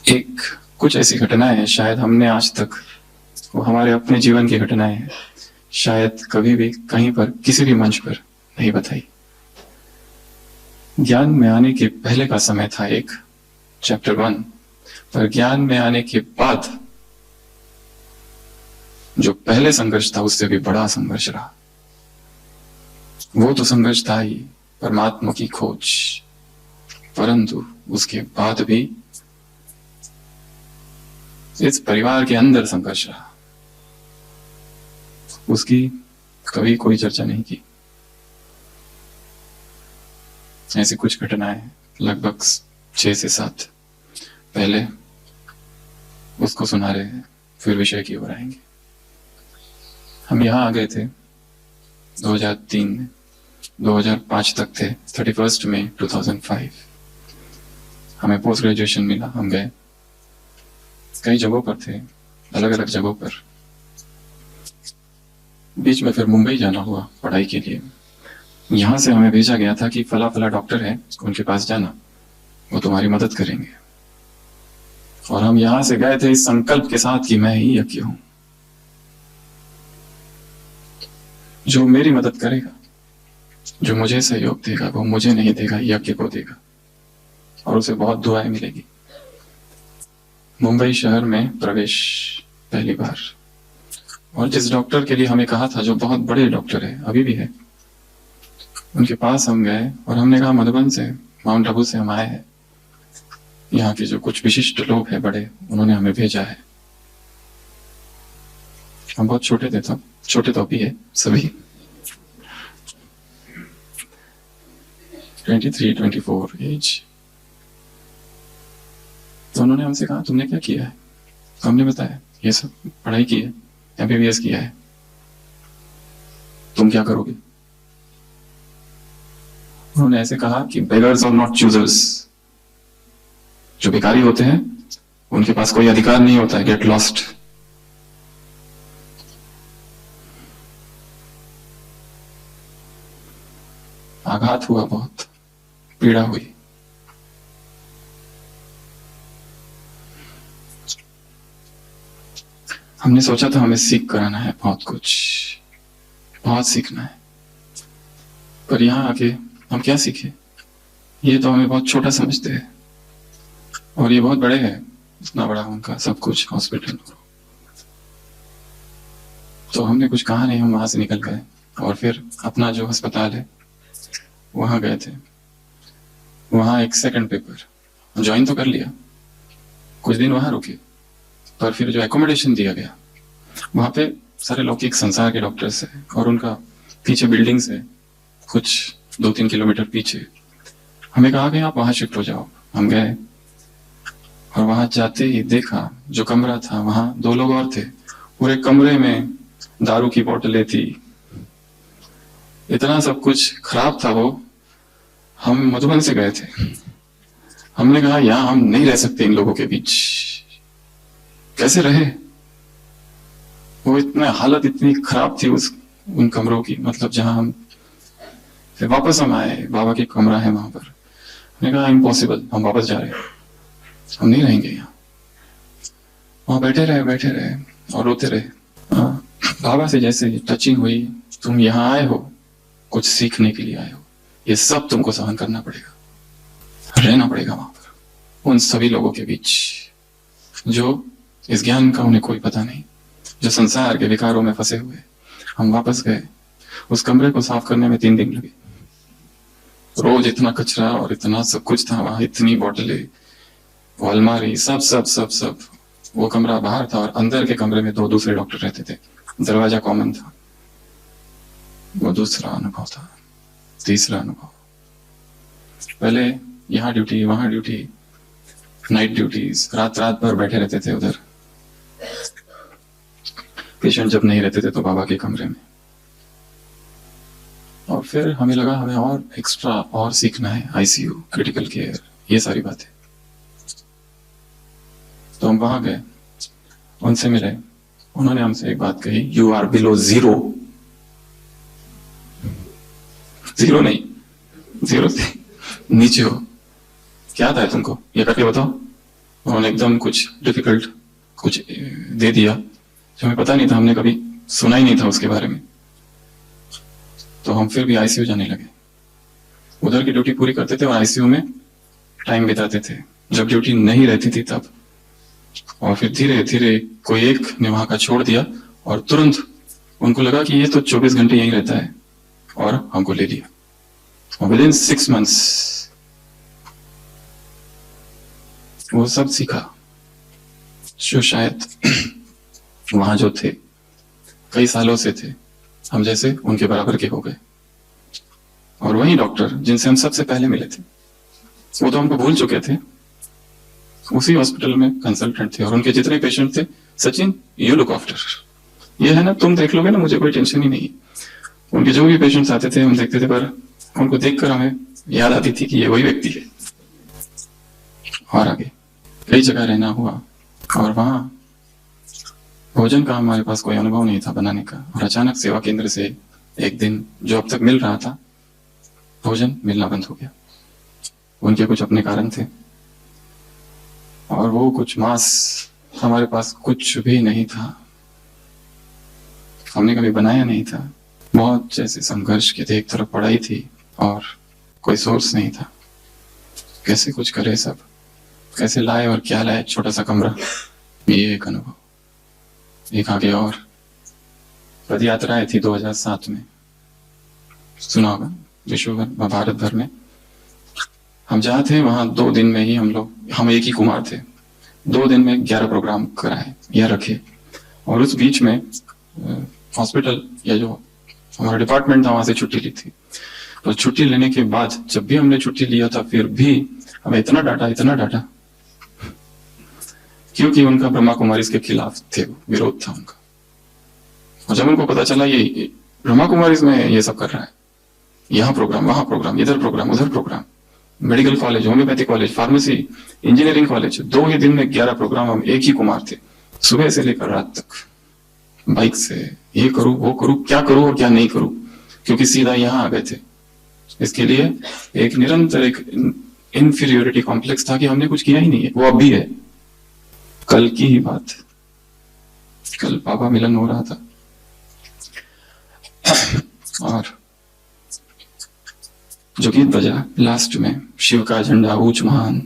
एक कुछ ऐसी घटनाएं हैं शायद हमने आज तक, वो हमारे अपने जीवन की घटनाएं हैं, शायद कभी भी कहीं पर किसी भी मंच पर नहीं बताई। ज्ञान में आने के पहले का समय था एक चैप्टर 1, पर ज्ञान में आने के बाद जो पहले संघर्ष था उससे भी बड़ा संघर्ष रहा। वो तो संघर्ष था ही परमात्मा की खोज, परंतु उसके बाद भी इस परिवार के अंदर संघर्ष रहा, उसकी कभी कोई चर्चा नहीं की। ऐसी कुछ घटनाएं लगभग 6 से 7 पहले उसको सुना रहे हैं, फिर विषय की ओर आएंगे। हम यहाँ आ गए थे 2003 में, 2005 तक थे, 31 मई 2005 हमें पोस्ट ग्रेजुएशन मिला। हम गए, कई जगहों पर थे, अलग अलग जगहों पर। बीच में फिर मुंबई जाना हुआ पढ़ाई के लिए। यहां से हमें भेजा गया था कि फला फला डॉक्टर है, उनके पास जाना, वो तुम्हारी मदद करेंगे। और हम यहां से गए थे इस संकल्प के साथ कि मैं ही यज्ञ हूं, जो मेरी मदद करेगा, जो मुझे सहयोग देगा, वो मुझे नहीं देगा, यज्ञ को देगा, और उसे बहुत दुआएं मिलेगी। मुंबई शहर में प्रवेश पहली बार, और जिस डॉक्टर के लिए हमें कहा था, जो बहुत बड़े डॉक्टर है, अभी भी है, उनके पास हम गए और हमने कहा मधुबन से, माउंट आबू से हम आए हैं, यहाँ के जो कुछ विशिष्ट लोग हैं बड़े, उन्होंने हमें भेजा है। हम बहुत छोटे थे तब, छोटे तो अभी है सभी, 23-24 एज। तो उन्होंने हमसे कहा तुमने क्या किया है? हमने बताया ये सब पढ़ाई की है, MBBS किया है, तुम क्या करोगे? उन्होंने ऐसे कहा कि बेगर्स और नॉट चूजर्स, जो भिखारी होते हैं उनके पास कोई अधिकार नहीं होता है, गेट लॉस्ट। आघात हुआ, बहुत पीड़ा हुई। हमने सोचा था हमें सीख कराना है, बहुत कुछ, बहुत सीखना है, पर यहां आके हम क्या सीखे? ये तो हमें बहुत छोटा समझते हैं, और ये बहुत बड़े हैं, इतना बड़ा उनका सब कुछ, हॉस्पिटल। तो हमने कुछ कहा नहीं, हम वहां से निकल गए और फिर अपना जो अस्पताल है वहां गए थे। वहां एक सेकंड पेपर ज्वाइन तो कर लिया, कुछ दिन वहां रुके, पर फिर जो एकोमोडेशन दिया गया, वहां पे सारे लौकिक संसार के डॉक्टर्स है, और उनका पीछे बिल्डिंग्स है, कुछ 2-3 किलोमीटर पीछे। हमें कहा कि आप वहां शिफ्ट हो जाओ। हम गए और वहां जाते ही देखा, जो कमरा था वहां 2 लोग और थे, पूरे कमरे में दारू की बोतलें थी, इतना सब कुछ खराब था वो। हम मधुबन से गए थे, हमने कहा यहां हम नहीं रह सकते इन लोगों के बीच, कैसे रहे? वो इतना हालत इतनी खराब थी उन कमरों की, मतलब जहां हम फिर वापस हम आए, बाबा की कमरा है वहां पर। हमने कहा इम्पॉसिबल, हम वापस जा रहे हैं, हम नहीं रहेंगे यहाँ। वहां बैठे रहे और रोते रहे। बाबा से जैसे टचिंग हुई, तुम यहाँ आए हो, कुछ सीखने के लिए आए हो, ये सब तुमको सहन करना पड़ेगा, रहना पड़ेगा वहां पर उन सभी लोगों के बीच जो इस ज्ञान का उन्हें कोई पता नहीं, जो संसार के विकारों में फंसे हुए। हम वापस गए, उस कमरे को साफ करने में 3 दिन लगे। रोज इतना कचरा और इतना सब कुछ था वहां, इतनी बोतलें, वो अलमारी, सब सब सब सब। वो कमरा बाहर था और अंदर के कमरे में 2 दूसरे डॉक्टर रहते थे, दरवाजा कॉमन था। वो दूसरा अनुभव था। तीसरा अनुभव, पहले यहाँ ड्यूटी, वहां ड्यूटी, नाइट ड्यूटीज, रात भर बैठे रहते थे उधर। पेशेंट जब नहीं रहते थे तो बाबा के कमरे में। और फिर हमें लगा हमें और एक्स्ट्रा और सीखना है, ICU, क्रिटिकल केयर, ये सारी बातें। तो हम वहां गए, उनसे मिले, उन्होंने हमसे एक बात कही, you are below zero. Zero नहीं, जीरो से नीचे हो। क्या आता है तुमको, ये करके बताओ। उन्होंने एकदम कुछ डिफिकल्ट कुछ दे दिया जो हमें पता नहीं था, हमने कभी सुना ही नहीं था उसके बारे में। तो हम फिर भी आईसीयू जाने लगे। उधर की ड्यूटी पूरी करते थे और आईसीयू में टाइम बिताते थे जब ड्यूटी नहीं रहती थी तब। और फिर धीरे धीरे कोई एक ने वहां का छोड़ दिया और तुरंत उनको लगा कि ये तो 24 घंटे यहीं रहता है और हमको ले लिया। और विद इन 6 months वो सब सीखा जो शायद वहां जो थे कई सालों से थे, हम जैसे उनके बराबर के हो गए। और वही डॉक्टर जिनसे हम सबसे पहले मिले थे वो तो हमको भूल चुके थे, उसी हॉस्पिटल में कंसल्टेंट थे और उनके जितने पेशेंट थे, सचिन यू लुक आफ्टर, ये है ना, तुम देख लोगे ना, मुझे कोई टेंशन ही नहीं। उनके जो भी पेशेंट्स आते थे हम देखते थे, पर उनको देखकर हमें याद आती थी कि ये वही व्यक्ति है। और आगे कई जगह रहना हुआ और वहां भोजन का हमारे पास कोई अनुभव नहीं था बनाने का। और अचानक सेवा केंद्र से एक दिन जो अब तक मिल रहा था, भोजन मिलना बंद हो गया। उनके कुछ अपने कारण थे और वो कुछ मांस हमारे पास कुछ भी नहीं था, हमने कभी बनाया नहीं था। बहुत जैसे संघर्ष के थे, एक तरफ पढ़ाई थी और कोई सोर्स नहीं था, कैसे कुछ करे सब, कैसे लाए और क्या लाए, छोटा सा कमरा। ये एक अनुभव। एक आगे और पद यात्राएं थी 2007 में, सुना होगा, विश्व भर भारत भर में। हम जहाँ थे वहां 2 दिन में ही हम एक ही कुमार थे, 2 दिन में 11 प्रोग्राम कराए या रखे। और उस बीच में हॉस्पिटल या जो हमारा डिपार्टमेंट था वहां से छुट्टी ली थी। तो छुट्टी लेने के बाद जब भी हमने छुट्टी लिया था फिर भी हमें इतना डांटा क्योंकि उनका ब्रह्मा कुमारी के खिलाफ थे, विरोध था उनका। और जब उनको पता चला ये ब्रह्मा कुमारी में ये सब कर रहा है, यहाँ प्रोग्राम वहां प्रोग्राम, इधर प्रोग्राम उधर program, medical college, homeopathy college, pharmacy, engineering college, 2 ही दिन में 11 प्रोग्राम। हम एक ही कुमार थे, सुबह से लेकर रात तक बाइक से ये करूं वो करूं, क्या करूं और क्या नहीं करूं, क्योंकि सीधा यहाँ आ गए थे। इसके लिए एक निरंतर एक इन्फीरियोरिटी कॉम्प्लेक्स था कि हमने कुछ किया ही नहीं है। वो अब भी है। कल की ही बात, कल पापा मिलन हो रहा था और जो गीत बजा लास्ट में, शिव का झंडा ऊंच महान,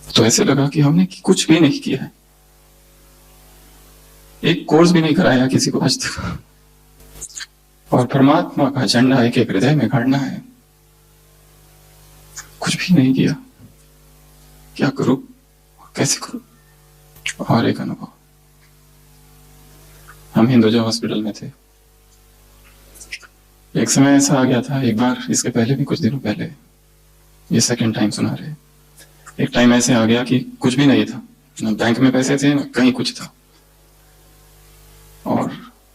तो ऐसे लगा कि हमने कुछ भी नहीं किया है, एक कोर्स भी नहीं कराया किसी को आज तक। और परमात्मा का झंडा एक एक हृदय में गाड़ना है, कुछ भी नहीं किया, क्या करूं कैसे करूं। और एक अनुभव, हम हिंदुजा हॉस्पिटल में थे। एक समय ऐसा आ गया था, एक बार इसके पहले भी कुछ दिनों पहले, ये सेकंड टाइम सुना रहे, एक टाइम ऐसे आ गया कि कुछ भी नहीं था, ना बैंक में पैसे थे ना कहीं कुछ था, और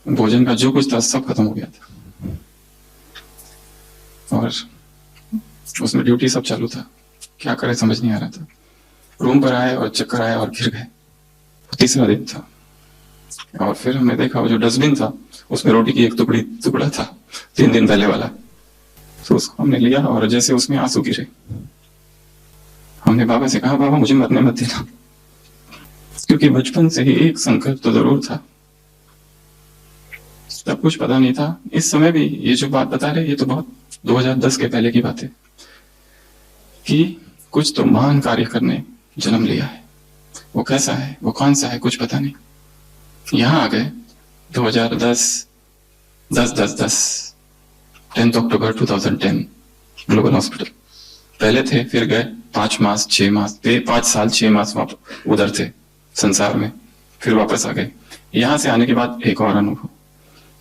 भोजन का जो कुछ था सब खत्म हो गया था। और उसमें ड्यूटी सब चालू था, क्या करे समझ नहीं आ रहा था। रूम पर आए और चक्कर आया और गिर गए। तीसरा दिन था और फिर हमने देखा वो जो डस्टबिन था उसमें रोटी की एक टुकड़ा था 3 दिन पहले वाला, तो उसको हमने लिया और जैसे उसमें आंसू गिरे। हमने बाबा से कहा, बाबा मुझे मरने मत देना, क्योंकि बचपन से ही एक संकल्प तो जरूर था, तब कुछ पता नहीं था। इस समय भी ये जो बात बता रहे, ये तो बहुत 2010 के पहले की बात है कि कुछ तो महान कार्य करने जन्म लिया है। वो कैसा है, वो कौन सा है, कुछ पता नहीं। यहां आ गए 2010 10 अक्टूबर 2010 ग्लोबल हॉस्पिटल। पहले थे, फिर गए 5 मास 6 मास 5 साल 6 मास उधर थे संसार में, फिर वापस आ गए। यहां से आने के बाद एक और अनुभव,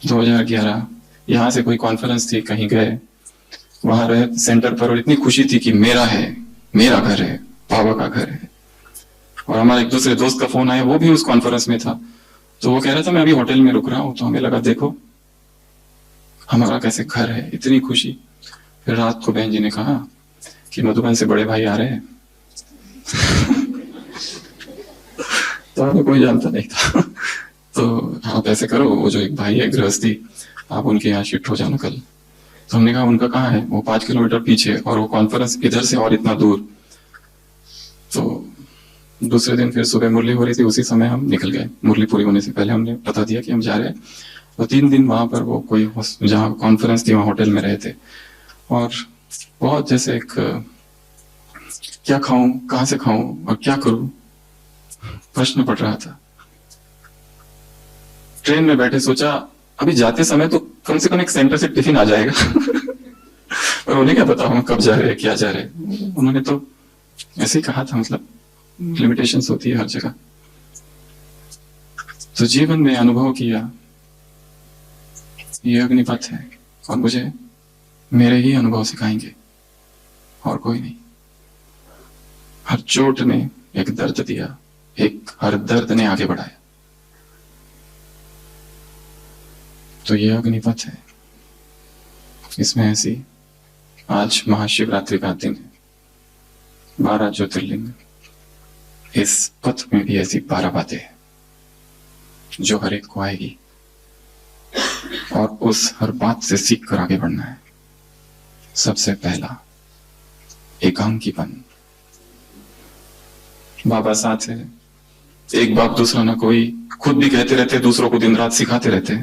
2011 यहां से कोई कॉन्फ्रेंस थी, कहीं गए, वहां रहे सेंटर पर और इतनी खुशी थी कि मेरा है, मेरा घर है, बाबा का घर है। और हमारे एक दूसरे दोस्त का फोन आया, वो भी उस कॉन्फ्रेंस में था, तो वो कह रहा था मैं अभी होटल में रुक रहा हूं। तो हमें लगा देखो हमारा कैसे घर है, इतनी खुशी। फिर रात को बहन जी ने कहा कि मधुबन से बड़े भाई आ रहे हैं तो हमें कोई जानता नहीं था तो आप ऐसे करो, वो जो एक भाई है गृहस्थी, आप उनके यहाँ शिफ्ट हो जाना कल। तो हमने कहा उनका कहाँ है, वो 5 किलोमीटर पीछे और वो कॉन्फ्रेंस इधर से और इतना दूर। तो दूसरे दिन फिर सुबह मुरली हो रही थी, उसी समय हम निकल गए। मुरली पूरी होने से पहले हमने बता दिया कि हम जा रहे हैं। और 3 दिन वहां पर वो कोई जहाँ कॉन्फ्रेंस थी वहां होटल में रहे थे, और बहुत जैसे एक क्या खाऊं, कहां से खाऊं और क्या करूं प्रश्न पड़ रहा था। ट्रेन में बैठे सोचा अभी जाते समय तो कम से कम एक सेंटर से टिफिन आ जाएगा पर उन्हें क्या पता हम कब जा रहे हैं, क्या जा रहे हैं। उन्होंने तो ऐसे ही कहा था, मतलब लिमिटेशंस होती है हर जगह। तो जीवन में अनुभव किया ये अग्निपथ है, और मुझे मेरे ही अनुभव सिखाएंगे और कोई नहीं। हर चोट ने एक दर्द दिया, हर दर्द ने आगे बढ़ाया। तो ये अग्निपथ है। इसमें ऐसी आज महाशिवरात्रि का दिन है, 12 ज्योतिर्लिंग। इस पथ में भी ऐसी 12 बातें हैं जो हर एक को आएगी, और उस हर बात से सीख कर आगे बढ़ना है। सबसे पहला एकांकीपन। बाबा साथ है, एक बाप दूसरा ना कोई, खुद भी कहते रहते, दूसरों को दिन रात सिखाते रहते।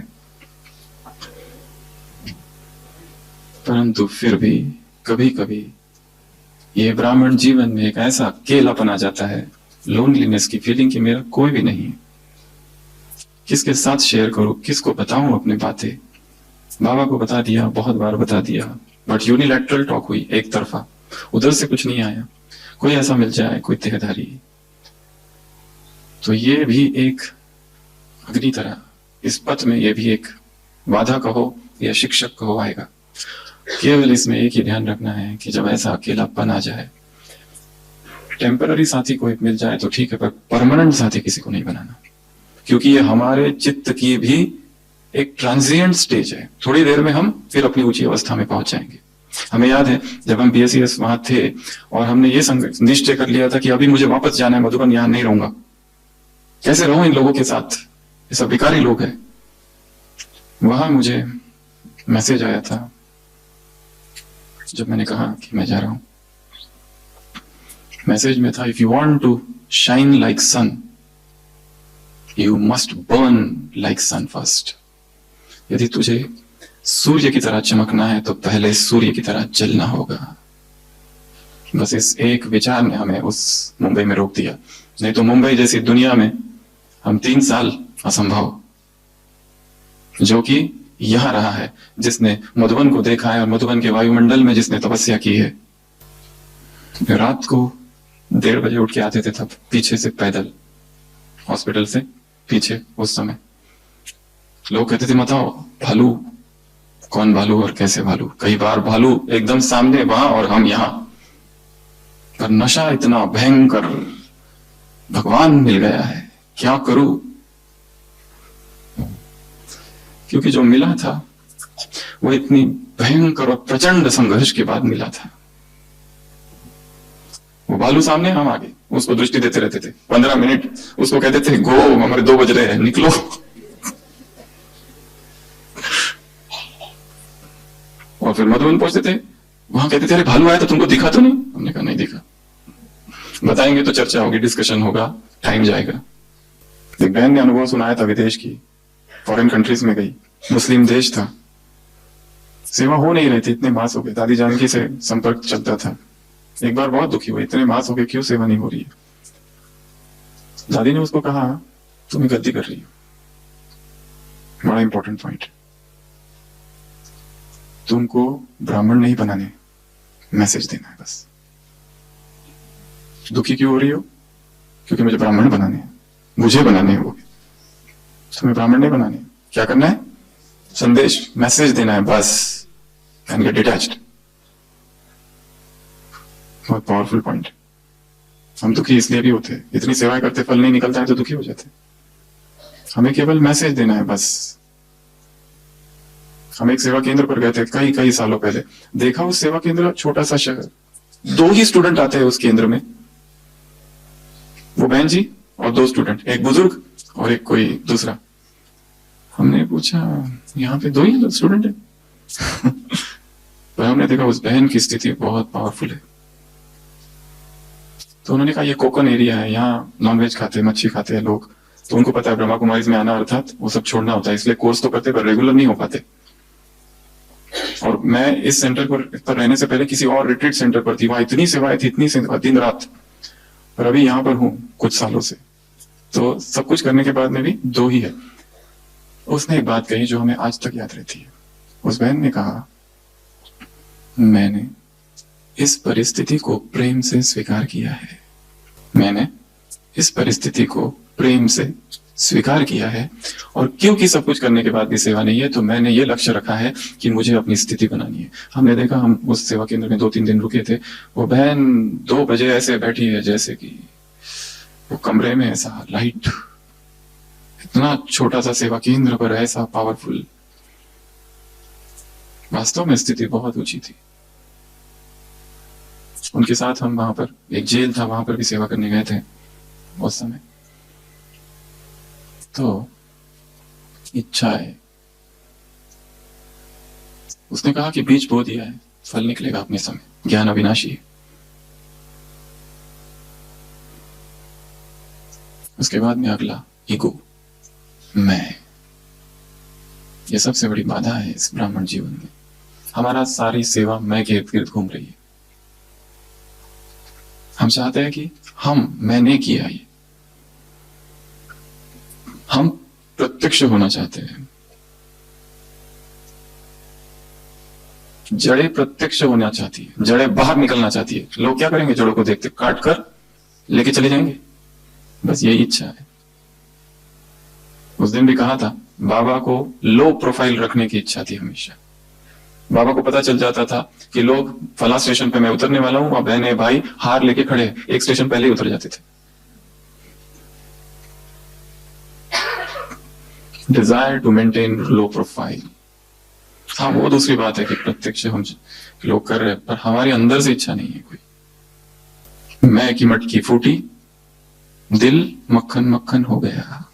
परंतु फिर भी कभी कभी ये ब्राह्मण जीवन में एक ऐसा अकेलापन आ जाता है, लोनलीनेस की फीलिंग कि मेरा कोई भी नहीं है, किसके साथ शेयर करूं, किसको बताऊं अपनी बातें। बाबा को बता दिया, बहुत बार बता दिया, बट यूनिलैटरल टॉक हुई, एक तरफा, उधर से कुछ नहीं आया। कोई ऐसा मिल जाए, कोई देहधारी, तो ये भी एक अग्नि तरह इस पथ में, ये भी एक बाधा कहो या शिक्षक कहो आएगा। केवल इसमें एक ही ध्यान रखना है कि जब ऐसा अकेलापन आ जाए, टेम्पररी साथी कोई मिल जाए तो ठीक है, पर परमानेंट साथी किसी को नहीं बनाना, क्योंकि ये हमारे चित्त की भी एक ट्रांजिएंट स्टेज है। थोड़ी देर में हम फिर अपनी ऊंची अवस्था में पहुंच जाएंगे। हमें याद है जब हम BSES वहां थे और हमने ये निश्चय कर लिया था कि अभी मुझे वापस जाना है मधुबन, यहां नहीं रहूंगा, कैसे रहूं इन लोगों के साथ, ये सब बेकारी लोग हैं। वहां मुझे मैसेज आया था जब मैंने कहा कि मैं जा रहा हूं। मैसेज में था, if you want to shine like sun you must burn like sun first. यदि तुझे सूर्य की तरह चमकना है तो पहले सूर्य की तरह जलना होगा। बस इस एक विचार ने हमें उस मुंबई में रोक दिया, नहीं तो मुंबई जैसी दुनिया में हम 3 साल असंभव, जो कि यहां रहा है, जिसने मधुबन को देखा है और मधुबन के वायुमंडल में जिसने तपस्या की है। रात को 1:30 बजे उठ के आते थे, तब पीछे से पैदल, हॉस्पिटल से पीछे। उस समय लोग कहते थे मत आओ, भालू, कौन भालू और कैसे भालू। कई बार भालू एकदम सामने वहां और हम यहां, पर नशा इतना भयंकर, भगवान मिल गया है, क्या करूं। क्योंकि जो मिला था वो इतनी भयंकर और प्रचंड संघर्ष के बाद मिला था। वो भालू सामने, हम आगे, उसको दृष्टि देते रहते थे 15 मिनट, उसको कहते थे गो, हमारे 2 बज रहे हैं, निकलो। और फिर मधुबन पहुंचते थे, वहां कहते थे अरे भालू आया तो तुमको दिखा तो नहीं। हमने कहा नहीं दिखा। बताएंगे तो चर्चा होगी, डिस्कशन होगा, टाइम जाएगा। एक बहन ने अनुभव सुनाया था विदेश की, फॉरेन कंट्रीज में गई, मुस्लिम देश था, सेवा हो नहीं रही थी, इतने मास हो गए। दादी जानकी से संपर्क चलता था। एक बार बहुत दुखी हुई, इतने मास हो गए, क्यों सेवा नहीं हो रही है। दादी ने उसको कहा तुम गलती कर रही हो, बड़ा इंपॉर्टेंट पॉइंट, तुमको ब्राह्मण नहीं बनाने, मैसेज देना है बस। दुखी क्यों हो रही हो? क्योंकि मुझे ब्राह्मण बनाने हैं, मुझे बनाने हैं, वो भी तुम्हें ब्राह्मण नहीं बनाने। क्या करना है? संदेश, मैसेज देना है बस, एंड गेट डिटैच्ड। बहुत पावरफुल पॉइंट। हम दुखी इसलिए भी होते हैं, इतनी सेवाएं करते, फल नहीं निकलता है तो दुखी हो जाते। हमें केवल मैसेज देना है बस। हम एक सेवा केंद्र पर गए थे कई कई सालों पहले, देखा उस सेवा केंद्र, छोटा सा शहर, 2 ही स्टूडेंट आते हैं उस केंद्र में, वो बहन जी और 2 स्टूडेंट, एक बुजुर्ग और एक कोई दूसरा। हमने पूछा यहाँ पे 2 ही स्टूडेंट है पर हमने देखा उस बहन की स्थिति बहुत पावरफुल है। तो उन्होंने कहा ये कोकन एरिया है, यहाँ नॉनवेज खाते हैं, मच्छी खाते हैं लोग, तो उनको पता है ब्रह्मा कुमारीज में आना अर्थात वो सब छोड़ना होता है, इसलिए कोर्स तो करते पर रेगुलर नहीं हो पाते। और मैं इस सेंटर पर रहने से पहले किसी और रिट्रीट सेंटर पर थी, वहां इतनी सेवाएं थी, इतनी सेवा दिन रात, पर अभी यहाँ पर हूँ कुछ सालों से, तो सब कुछ करने के बाद में भी दो ही है। उसने एक बात कही जो हमें आज तक याद रहती है। उस बहन ने कहा, मैंने इस परिस्थिति को प्रेम से स्वीकार किया है, मैंने इस परिस्थिति को प्रेम से स्वीकार किया है, और क्योंकि सब कुछ करने के बाद भी सेवा नहीं है, तो मैंने ये लक्ष्य रखा है कि मुझे अपनी स्थिति बनानी है। हमने देखा, हम उस सेवा केंद्र में 2-3 दिन रुके थे, वो बहन 2 बजे ऐसे बैठी है जैसे कि वो कमरे में ऐसा लाइट, इतना छोटा सा सेवा केंद्र पर ऐसा पावरफुल। वास्तव में स्थिति बहुत ऊंची थी। उनके साथ हम वहां पर, एक जेल था, वहां पर भी सेवा करने गए थे उस समय। तो इच्छा है, उसने कहा कि बीज बो दिया है, फल निकलेगा अपने समय, ज्ञान अविनाशी है। उसके बाद में अगला ईगो, मैं, ये सबसे बड़ी बाधा है इस ब्राह्मण जीवन में। हमारा सारी सेवा मैं के इर्द गिर्द घूम रही है। हम चाहते हैं कि मैंने किया ये, हम प्रत्यक्ष होना चाहते हैं, जड़ें प्रत्यक्ष होना चाहती है, जड़ें बाहर निकलना चाहती है। लोग क्या करेंगे? जड़ों को देखते काट कर लेके चले जाएंगे, बस यही इच्छा है। उस दिन भी कहा था, बाबा को लो प्रोफाइल रखने की इच्छा थी हमेशा। बाबा को पता चल जाता था कि लोग फला स्टेशन पे मैं उतरने वाला हूं, और बहने भाई हार लेके खड़े, एक स्टेशन पहले ही उतर जाते थे। Desire to maintain low profile. हाँ, वो दूसरी बात है कि प्रत्यक्ष हम लोग कर रहे हैं, पर हमारे अंदर से इच्छा नहीं है कोई। मैं की मटकी फूटी, दिल मक्खन मक्खन हो गया।